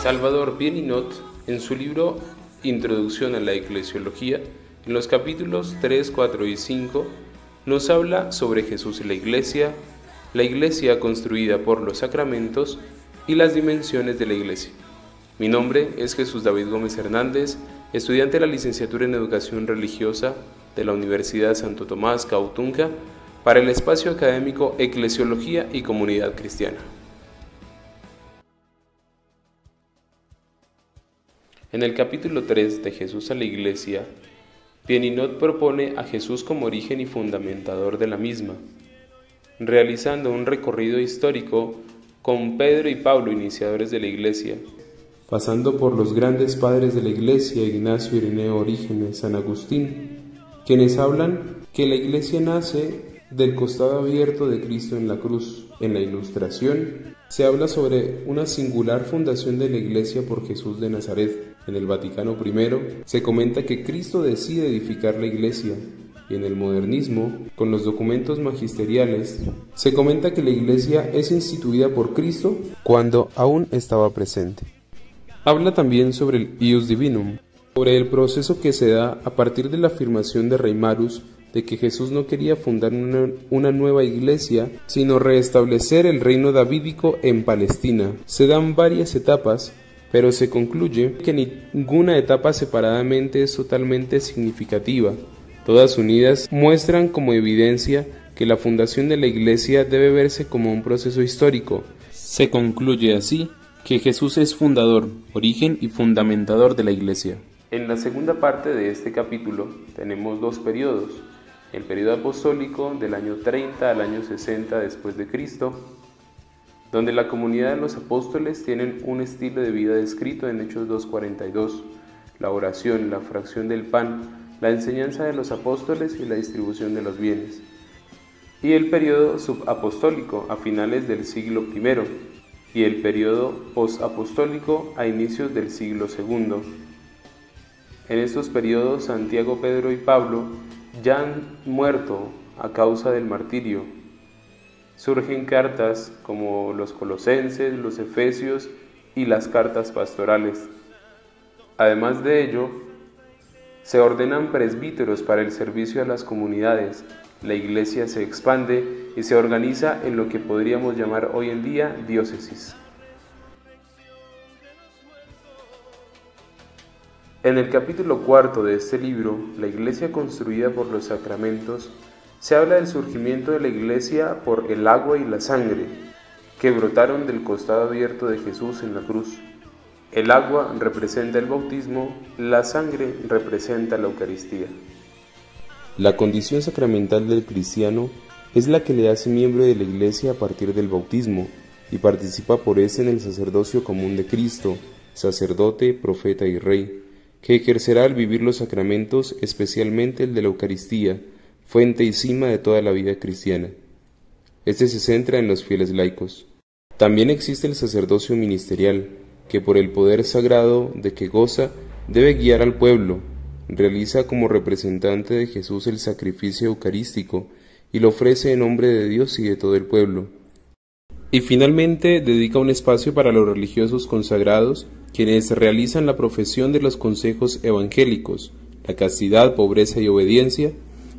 Salvador Bieninot, en su libro Introducción a la Eclesiología, en los capítulos 3, 4 y 5, nos habla sobre Jesús y la Iglesia construida por los sacramentos y las dimensiones de la Iglesia. Mi nombre es Jesús David Gómez Hernández, estudiante de la licenciatura en Educación Religiosa de la Universidad Santo Tomás Cautunca, para el espacio académico Eclesiología y Comunidad Cristiana. En el capítulo 3 de Jesús a la Iglesia, Bieninot propone a Jesús como origen y fundamentador de la misma, realizando un recorrido histórico con Pedro y Pablo, iniciadores de la Iglesia, pasando por los grandes padres de la Iglesia, Ignacio, Ireneo, Orígenes, San Agustín, quienes hablan que la Iglesia nace del costado abierto de Cristo en la cruz. En la Ilustración se habla sobre una singular fundación de la Iglesia por Jesús de Nazaret. En el Vaticano I se comenta que Cristo decide edificar la Iglesia, y en el Modernismo, con los documentos magisteriales, se comenta que la Iglesia es instituida por Cristo cuando aún estaba presente. Habla también sobre el Ius Divinum, sobre el proceso que se da a partir de la afirmación de Reimarus de que Jesús no quería fundar una nueva iglesia, sino restablecer el reino davídico en Palestina. Se dan varias etapas, pero se concluye que ninguna etapa separadamente es totalmente significativa. Todas unidas muestran como evidencia que la fundación de la iglesia debe verse como un proceso histórico. Se concluye así que Jesús es fundador, origen y fundamentador de la iglesia. En la segunda parte de este capítulo tenemos dos periodos: el periodo apostólico del año 30 al año 60 después de Cristo, donde la comunidad de los apóstoles tienen un estilo de vida descrito en Hechos 2:42, la oración, la fracción del pan, la enseñanza de los apóstoles y la distribución de los bienes. Y el periodo subapostólico a finales del siglo I y el periodo posapostólico a inicios del siglo II. En estos periodos Santiago, Pedro y Pablo ya han muerto a causa del martirio. Surgen cartas como los Colosenses, los Efesios y las cartas pastorales. Además de ello, se ordenan presbíteros para el servicio a las comunidades. La iglesia se expande y se organiza en lo que podríamos llamar hoy en día diócesis. En el capítulo 4 de este libro, La Iglesia construida por los sacramentos, se habla del surgimiento de la Iglesia por el agua y la sangre, que brotaron del costado abierto de Jesús en la cruz. El agua representa el bautismo, la sangre representa la Eucaristía. La condición sacramental del cristiano es la que le hace miembro de la Iglesia a partir del bautismo, y participa por éste en el sacerdocio común de Cristo, sacerdote, profeta y rey, que ejercerá al vivir los sacramentos, especialmente el de la Eucaristía, fuente y cima de toda la vida cristiana. Este se centra en los fieles laicos. También existe el sacerdocio ministerial, que por el poder sagrado de que goza, debe guiar al pueblo, realiza como representante de Jesús el sacrificio eucarístico, y lo ofrece en nombre de Dios y de todo el pueblo. Y finalmente dedica un espacio para los religiosos consagrados, quienes realizan la profesión de los consejos evangélicos, la castidad, pobreza y obediencia.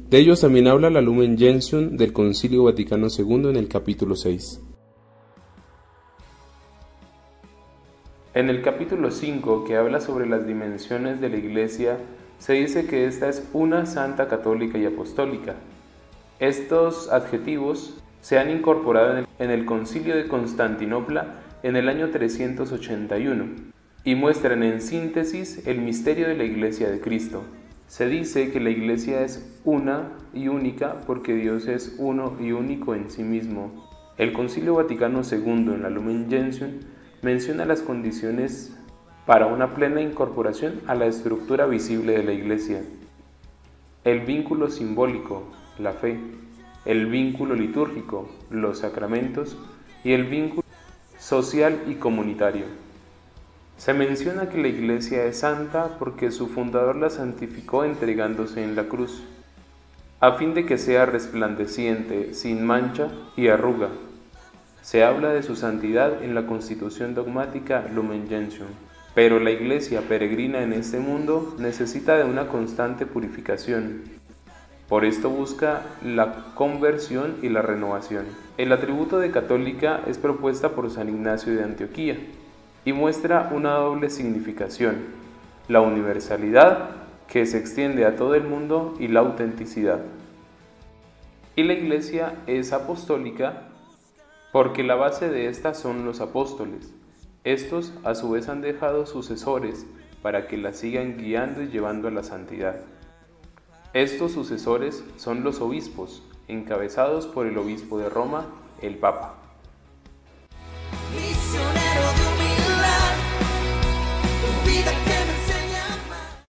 De ellos también habla la Lumen Gentium del Concilio Vaticano II en el capítulo 6. En el capítulo 5, que habla sobre las dimensiones de la Iglesia, se dice que esta es una santa, católica y apostólica. Estos adjetivos se han incorporado en el Concilio de Constantinopla en el año 381 y muestran en síntesis el misterio de la Iglesia de Cristo. Se dice que la Iglesia es una y única porque Dios es uno y único en sí mismo. El Concilio Vaticano II en la Lumen Gentium menciona las condiciones para una plena incorporación a la estructura visible de la Iglesia: el vínculo simbólico, la fe; el vínculo litúrgico, los sacramentos; y el vínculo social y comunitario. Se menciona que la Iglesia es santa porque su fundador la santificó entregándose en la cruz, a fin de que sea resplandeciente, sin mancha y arruga. Se habla de su santidad en la Constitución dogmática Lumen Gentium, pero la Iglesia peregrina en este mundo necesita de una constante purificación. Por esto busca la conversión y la renovación. El atributo de católica es propuesta por San Ignacio de Antioquía y muestra una doble significación: la universalidad, que se extiende a todo el mundo, y la autenticidad. Y la Iglesia es apostólica porque la base de esta son los apóstoles. Estos a su vez han dejado sucesores para que la sigan guiando y llevando a la santidad. Estos sucesores son los obispos, encabezados por el obispo de Roma, el Papa.